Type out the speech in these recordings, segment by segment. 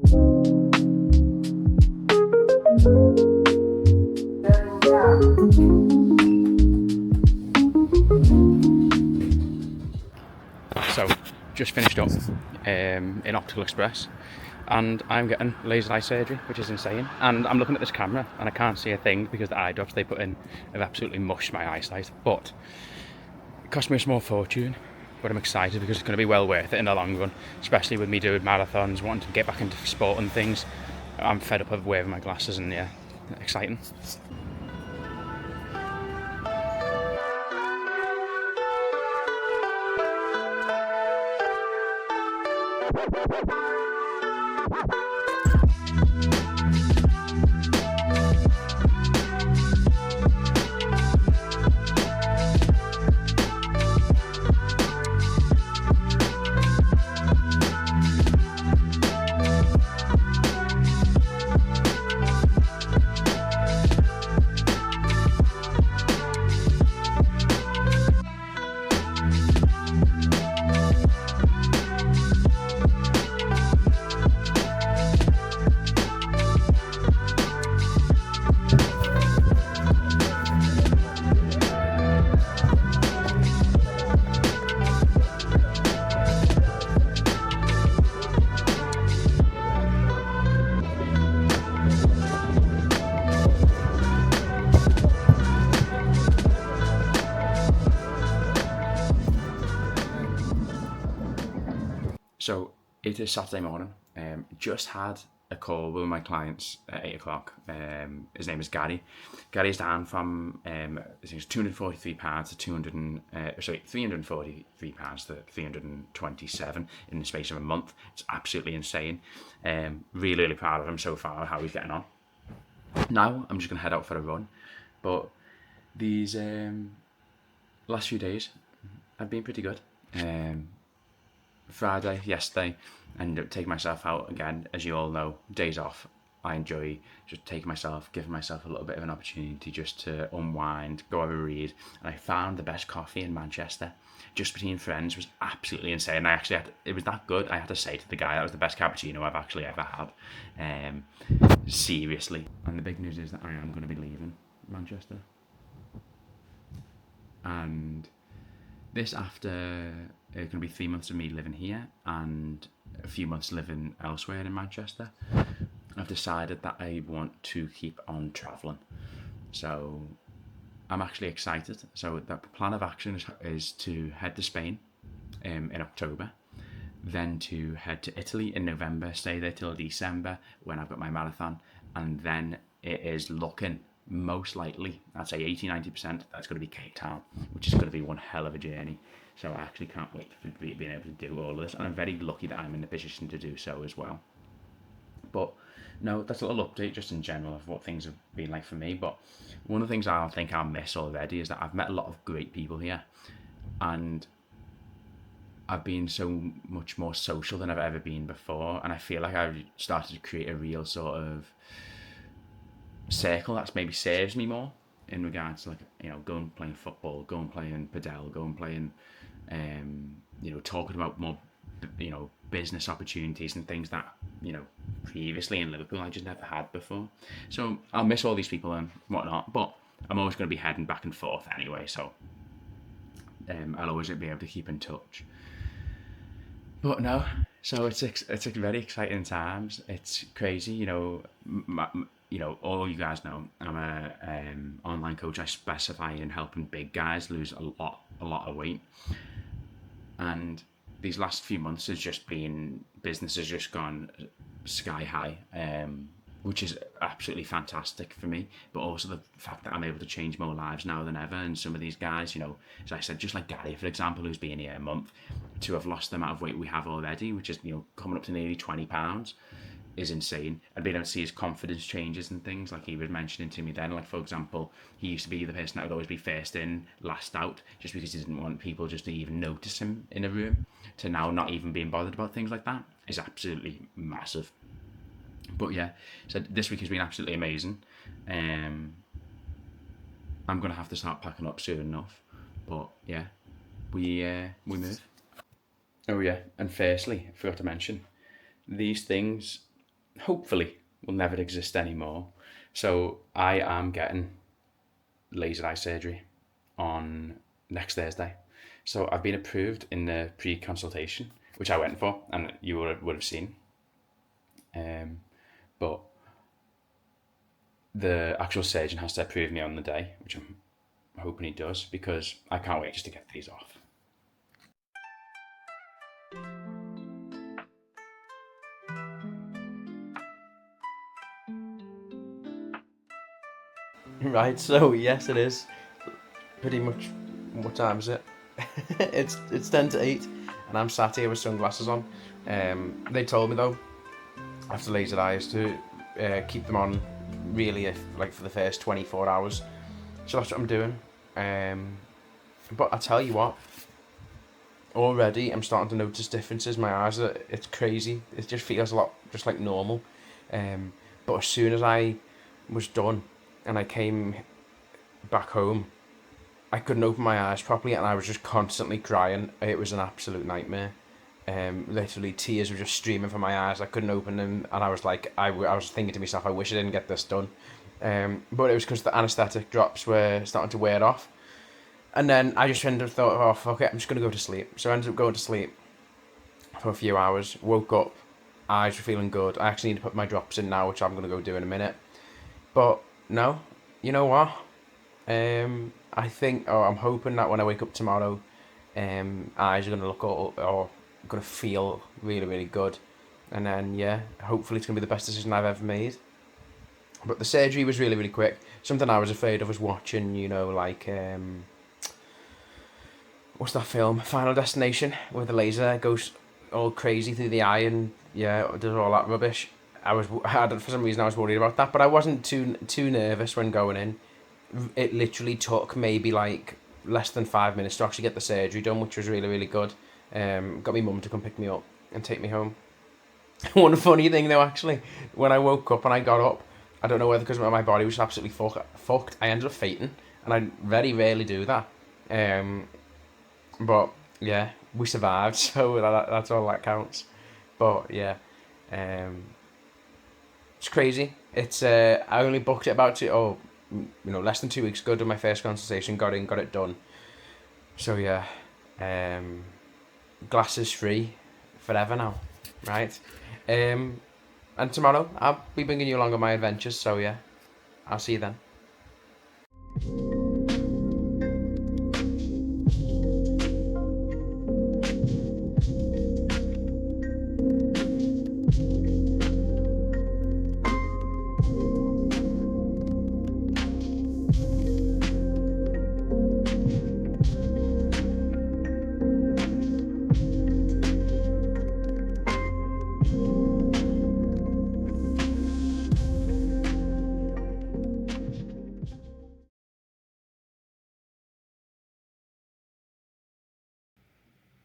So, just finished up in Optical Express, and I'm getting laser eye surgery, which is insane. And I'm looking at this camera, and I can't see a thing because the eye drops they put in have absolutely mushed my eyesight. But it cost me a small fortune, but I'm excited because it's going to be well worth it in the long run, especially with me doing marathons, wanting to get back into sport and things. I'm fed up of wearing my glasses, and yeah, exciting. So it is Saturday morning. Just had a call with my clients at 8 o'clock. His name is Gary. Gary's down from I think it's £243 to 343 pounds to 327 in the space of a month. It's absolutely insane. Really proud of him so far, how he's getting on. Now I'm just gonna head out for a run, but these last few days have been pretty good. Friday, yesterday, I ended up taking myself out again. As you all know, days off, I enjoy just taking myself, giving myself a little bit of an opportunity just to unwind, go have a read. And I found the best coffee in Manchester, just between friends, was absolutely insane. I actually it was that good, I had to say to the guy, that was the best cappuccino I've actually ever had. Seriously. And the big news is that I am going to be leaving Manchester. And this after it's going to be 3 months of me living here and a few months living elsewhere in Manchester. I've decided that I want to keep on travelling. So I'm actually excited. So the plan of action is to head to Spain in October, then to head to Italy in November, stay there till December when I've got my marathon, and then it is looking most likely, I'd say 80-90%, that's going to be Cape Town, which is going to be one hell of a journey. So I actually can't wait for being able to do all of this, and I'm very lucky that I'm in the position to do so as well. But no, that's a little update just in general of what things have been like for me. But one of the things I think I'll miss already is that I've met a lot of great people here, and I've been so much more social than I've ever been before, and I feel like I've started to create a real sort of circle that's maybe serves me more in regards to, like, you know, going playing football, going playing padel, going playing talking about more, business opportunities and things that, previously in Liverpool I just never had before. So I'll miss all these people and whatnot, but I'm always going to be heading back and forth anyway, so I'll always be able to keep in touch. But no, so it's very exciting times. It's crazy, all you guys know, I'm a online coach. I specify in helping big guys lose a lot of weight. And these last few months business has just gone sky high, which is absolutely fantastic for me. But also the fact that I'm able to change more lives now than ever. And some of these guys, as I said, just like Gary, for example, who's been here a month, to have lost the amount of weight we have already, which is, coming up to nearly 20 pounds, is insane. And being able to see his confidence changes and things, like he was mentioning to me then, like, for example, he used to be the person that would always be first in, last out, just because he didn't want people just to even notice him in a room, to now not even being bothered about things like that, is absolutely massive. But yeah, so this week has been absolutely amazing. I'm going to have to start packing up soon enough, but yeah, we move. Oh yeah, and firstly, I forgot to mention, these things hopefully will never exist anymore. So I am getting laser eye surgery on next Thursday. So I've been approved in the pre-consultation, which I went for, and you would have seen. But the actual surgeon has to approve me on the day, which I'm hoping he does, because I can't wait just to get these off. Right, so yes, it is pretty much. What time is it? It's 10 to 8, and I'm sat here with sunglasses on. They told me though, after laser eyes, to keep them on really like for the first 24 hours. So that's what I'm doing. But I tell you what, already I'm starting to notice differences. My eyes it's crazy. It just feels a lot just like normal. But as soon as I was done and I came back home, I couldn't open my eyes properly, and I was just constantly crying. It was an absolute nightmare. Literally tears were just streaming from my eyes. I couldn't open them, and I was like, I was thinking to myself, I wish I didn't get this done. But it was because the anaesthetic drops were starting to wear off, and then I just ended up thought, oh fuck it, I'm just gonna go to sleep. So I ended up going to sleep for a few hours. Woke up, eyes were feeling good. I actually need to put my drops in now, which I'm gonna go do in a minute. But no, you know what? I think, or I'm hoping that when I wake up tomorrow, eyes are gonna look all, or gonna feel really, really good, and then yeah, hopefully it's gonna be the best decision I've ever made. But the surgery was really, really quick. Something I was afraid of was watching, like what's that film, Final Destination, where the laser goes all crazy through the eye and yeah, does all that rubbish. For some reason I was worried about that, but I wasn't too nervous when going in. It literally took maybe like less than 5 minutes to actually get the surgery done, which was really, really good. Got my mum to come pick me up and take me home. One funny thing though, actually, when I woke up and I got up, I don't know whether because my body was absolutely fucked, I ended up fainting, and I very rarely do that. But yeah, we survived, so that's all that counts. But yeah, um, it's crazy. It's I only booked it less than 2 weeks ago. Did my first consultation, got in, got it done. So yeah, um, glasses free forever now, right? And tomorrow I'll be bringing you along on my adventures. So yeah, I'll see you then.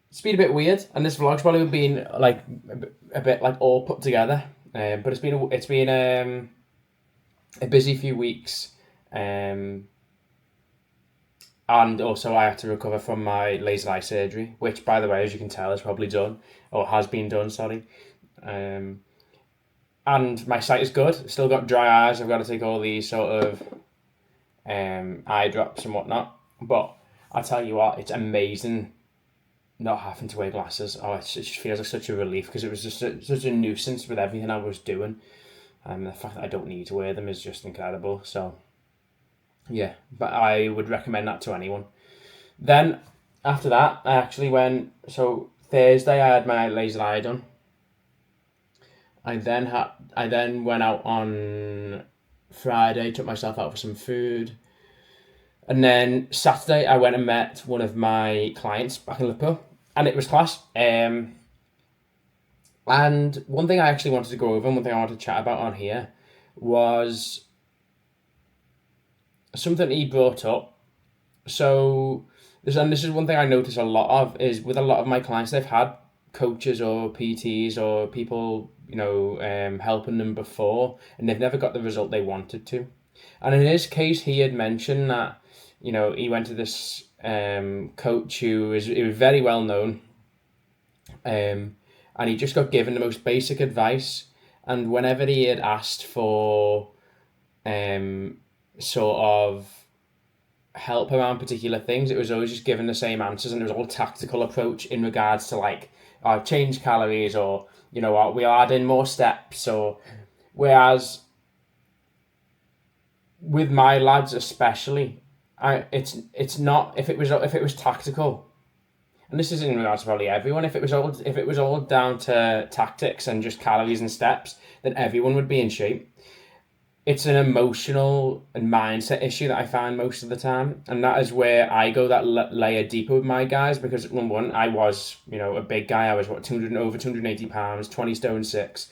It's been a bit weird, and this vlog's probably been like a bit like all put together. But it's been a busy few weeks, and also I had to recover from my laser eye surgery, which, by the way, as you can tell, is probably done or has been done. Sorry, um, and my sight is good. Still got dry eyes. I've got to take all these sort of eye drops and whatnot. But I tell you what, it's amazing not having to wear glasses. Oh, it just feels like such a relief, because it was just such a nuisance with everything I was doing. The fact that I don't need to wear them is just incredible. So, yeah, but I would recommend that to anyone. Then, after that, I actually went. So, Thursday, I had my laser eye done. I then went out on Friday, took myself out for some food. And then Saturday, I went and met one of my clients back in Liverpool, and it was class. And one thing I actually wanted to go over, and one thing I wanted to chat about on here, was something he brought up. So, this is one thing I notice a lot of, is with a lot of my clients, they've had coaches or PTs or people, helping them before, and they've never got the result they wanted to. And in his case, he had mentioned that, he went to this coach who was very well known, and he just got given the most basic advice, and whenever he had asked for sort of help around particular things, it was always just given the same answers, and it was all tactical approach in regards to like, change calories, or you know what, we'll add in more steps, or whereas with my lads especially, it's not, if it was tactical, and this is in regards to probably everyone, if it was all down to tactics and just calories and steps, then everyone would be in shape. It's an emotional and mindset issue that I find most of the time, and that is where I go that layer deeper with my guys, because number one, I was, a big guy. I was over 280 pounds, 20 stone 6.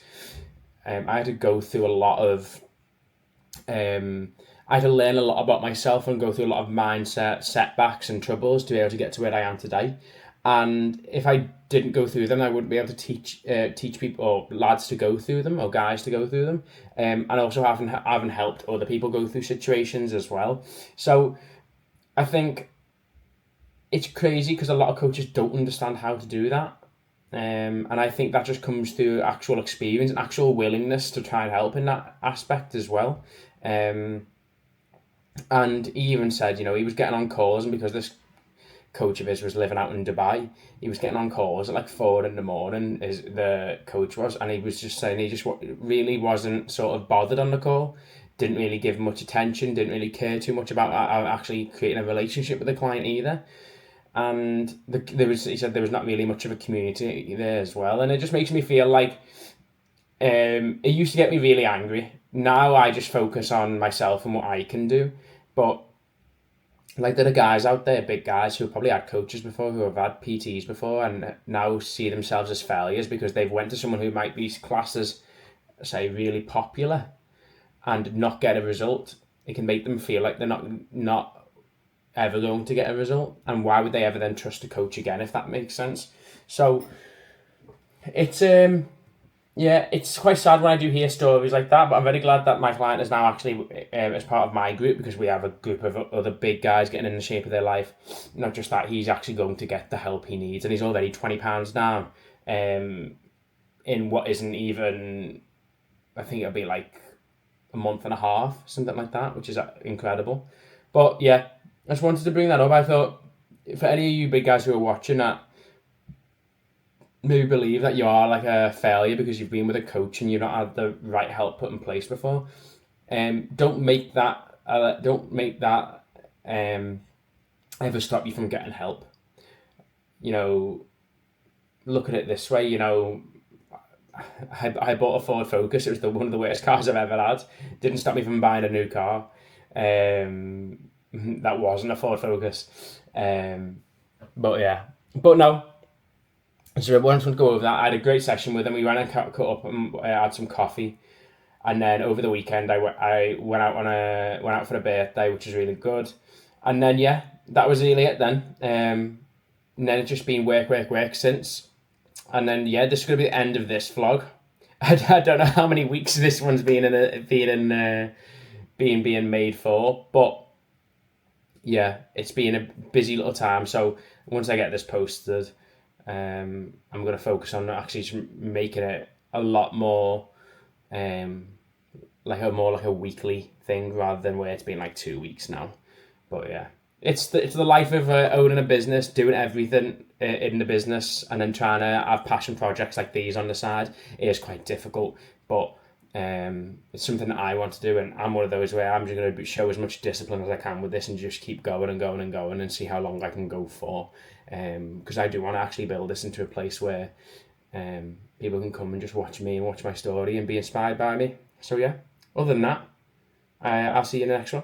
I had to go through a lot of I had to learn a lot about myself and go through a lot of mindset setbacks and troubles to be able to get to where I am today. And if I didn't go through them, I wouldn't be able to teach people, or lads to go through them, or guys to go through them. And also haven't helped other people go through situations as well. So I think it's crazy because a lot of coaches don't understand how to do that. And I think that just comes through actual experience and actual willingness to try and help in that aspect as well. And he even said, he was getting on calls, and because this coach of his was living out in Dubai, he was getting on calls at like 4 a.m, the coach was, and he was just saying he just really wasn't sort of bothered on the call, didn't really give much attention, didn't really care too much about actually creating a relationship with the client either. And he said there was not really much of a community there as well, and it just makes me feel like it used to get me really angry. Now I just focus on myself and what I can do. But like, there are guys out there, big guys, who probably had coaches before, who have had PTs before, and now see themselves as failures because they've went to someone who might be classed as, say, really popular and not get a result. It can make them feel like they're not ever going to get a result, and why would they ever then trust a coach again, if that makes sense? So it's it's quite sad when I do hear stories like that, but I'm very glad that my client is now actually as part of my group, because we have a group of other big guys getting in the shape of their life. Not just that, he's actually going to get the help he needs, and he's already 20 pounds down in what isn't even, I think it'll be like a month and a half, something like that, which is incredible. But yeah, I just wanted to bring that up. I thought, for any of you big guys who are watching that maybe believe that you are like a failure because you've been with a coach and you've not had the right help put in place before, don't make that ever stop you from getting help. Look at it this way. I bought a Ford Focus. It was one of the worst cars I've ever had. Didn't stop me from buying a new car. That wasn't a Ford Focus. But no. So I wanted to go over that. I had a great session with him. We went and caught up and had some coffee, and then over the weekend I went out for a birthday, which was really good. And then that was really it then. And then it's just been work since. And then this is gonna be the end of this vlog. I don't know how many weeks this one's being made for, but it's been a busy little time. So once I get this posted, I'm going to focus on actually just making it a lot more like a weekly thing, rather than where it's been like 2 weeks now. But it's the life of owning a business, doing everything in the business, and then trying to have passion projects like these on the side. It is quite difficult, but it's something that I want to do, and I'm one of those where I'm just going to show as much discipline as I can with this, and just keep going and see how long I can go for. Because I do want to actually build this into a place where people can come and just watch me and watch my story and be inspired by me. So other than that, I'll see you in the next one.